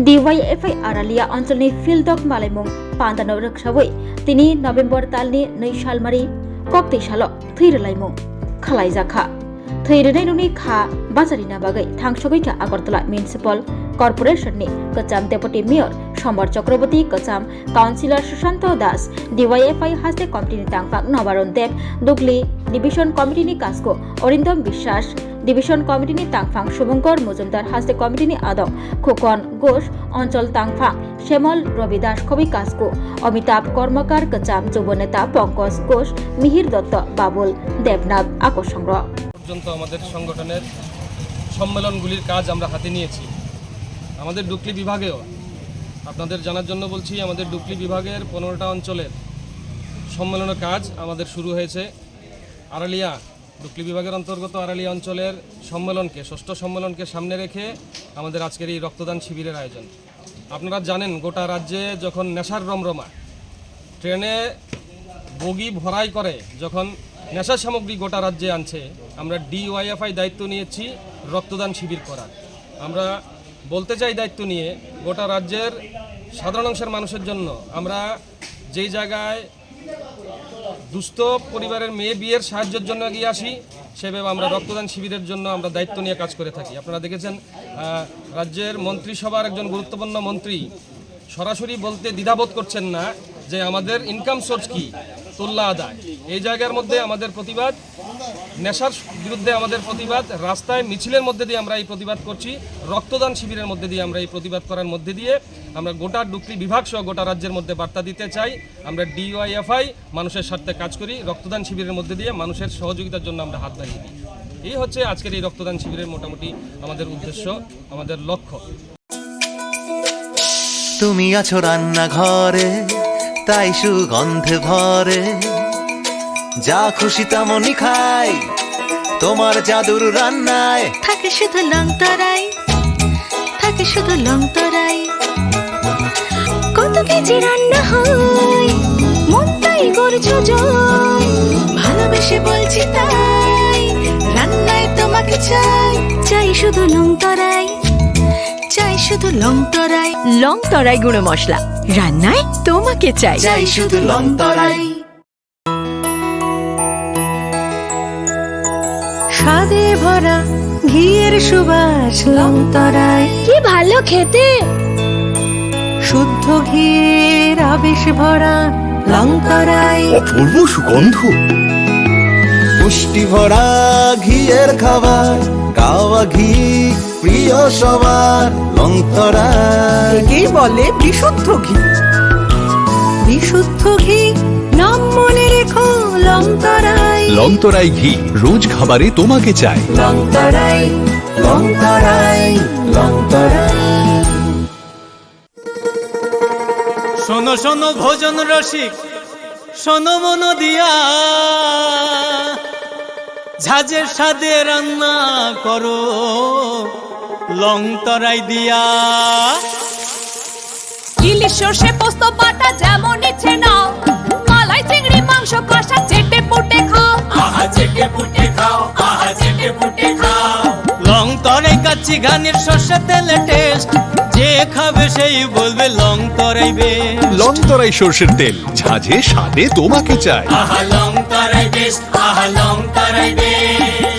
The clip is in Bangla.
डिवाइएफआई आरालिया अंचलनि फिल्डक मालायमुं पान्दानो रोखसावै तिनि नभेम्बर तालनि 2 सालमारि कक्ति साल थैरलायमुं खालायजाखा थैरनायनि खा बाजारिना बागै थांसगैखा आगरतला म्युनिसिपल कर्पोरेशननि कचाम डेपुटी मेयर समर चक्रवर्ती कचाम काउन्सिलर सुशांत दास डिवाइएफआई हास्ते कमिटिनि तांफाक नबारुण देव दुगली डिविजन कमिटिनि काजको अरिन्दम विश्वास डिविजन कमिटिनि तांफां शुभंकर मजुमदार हास्ते कमिटिनि आदम खोकन घोष अंचल तांफां श्यामल रविदास कवि काजको अमिताभ कर्मकार कचाम যুব নেতা पंकज घोष मिहिर दत्त बाबुल देवनाथ আকর্ষণ পর্যন্ত আমাদের সংগঠনের সম্মেলনগুলির কাজ আমরা হাতে নিয়েছি। আমাদের ডুকলি বিভাগেও আপনাদের জানার জন্য বলছি, আমাদের ডুকলি বিভাগের 15টা অঞ্চলের সম্মেলনের কাজ আমাদের শুরু হয়েছে। আরালিয়া ডুকলি বিভাগের অন্তর্গত আরালিয়া অঞ্চলের সম্মেলনকে, ষষ্ঠ সম্মেলনকে সামনে রেখে আমাদের আজকের এই রক্তদান শিবিরের আয়োজন। আপনারা জানেন, গোটা রাজ্যে যখন নেশার রমরমা, ট্রেনে বগি ভরাই করে যখন নেশা সামগ্রী গোটা রাজ্যে আনছে, আমরা ডিওয়াইএফআই দায়িত্ব নিয়েছি রক্তদান শিবির করার। আমরা বলতে চাই দায়িত্ব নিয়ে গোটা রাজ্যের সাধারণ অংশের মানুষের জন্য আমরা যেই জায়গায় দুস্থ পরিবারের মেয়ে বিয়ের সাহায্যের জন্য এগিয়ে আসি, সেভাবে আমরা রক্তদান শিবিরের জন্য আমরা দায়িত্ব নিয়ে কাজ করে থাকি। আপনারা দেখেছেন, রাজ্যের মন্ত্রিসভার একজন গুরুত্বপূর্ণ মন্ত্রী সরাসরি বলতে দ্বিধাবোধ করছেন না যে আমাদের ইনকাম সোর্স কি, তুল্লা আদায়। এই জায়গার মধ্যে আমাদের প্রতিবাদ, নেশার বিরুদ্ধে আমাদের প্রতিবাদ, রাস্তায় মিছিলের মধ্যে দিয়ে আমরা এই প্রতিবাদ করছি, রক্তদান শিবিরের মধ্যে দিয়ে আমরা এই প্রতিবাদ করার মধ্যে দিয়ে আমরা গোটা ডুকলি বিভাগ সহ গোটা রাজ্যের মধ্যে বার্তা দিতে চাই, আমরা ডিওয়াইএফআই মানুষের স্বার্থে কাজ করি, রক্তদান শিবিরের মধ্যে দিয়ে মানুষের সহযোগিতার জন্য আমরা হাত বাড়িয়ে দিই। এই হচ্ছে আজকের এই রক্তদান শিবিরের মোটামুটি আমাদের উদ্দেশ্য, আমাদের লক্ষ্য। তুমি আছো রান্নাঘরে, তাই সুগন্ধে ভরে, যা খুশি তেমনই খাই, তোমার জাদুর রান্নায় থাকে শুধু লং তরাই, থাকে শুধু লং তরাই। কত কেজি রান্না হয়, মন তাই করছো জয়, ভালোবেসে বলছি তাই, রান্নায় তোমাকে চাই, চাই শুধু লং তরাই, চাই শুধু লং তরাই। লং তরাই গুঁড়ো মশলা, রান্নায় তোমাকে চাই, চাই শুধু লং তরাই। স্বাদে ভরা ঘিয়ের সুবাস লং তরাই, কি ভালো খেতে। শুদ্ধ ঘিয়ের আবেশ ভরা লং তরাই, অপূর্ব সুগন্ধ, পুষ্টি ভরা ঘিয়ের খাবার, গাওয়া ঘি প্রিয় সবার, লংতরাই একেই বলে বিশুদ্ধ ঘি। বিশুদ্ধ ঘি নাম মনে রেখো লং তরাই, লংতরাই ঘি রোজ খাবারে তোমাকে চাই। লং তরাই, লং তরাই, লং তরাই। শোনো শোনো ভোজন রসিক, শোনো মন দিয়া, ঝাঁঝের স্বাদে রান্না করো লং তরাই দিয়া। ইলিশ সর্ষে পোস্ত বাটা যেমন ইচ্ছে নাও, মালাই চিংড়ি মাংস কষা চেটে পুটে খাও, আহা চেটে পুটে খাও, আহা চেটে পুটে খাও। লং তরাই কাচ্চি ঘানির সর্ষে তেলে টেস্ট, যে খাবে সেই বলবে লং তরাই বেশ। লংতরাই সর্ষের তেল, ঝাঁঝে স্বাদে তোমাকে চাই। আহা লং তরাই বেশ, আহা লং তরাই বেশ।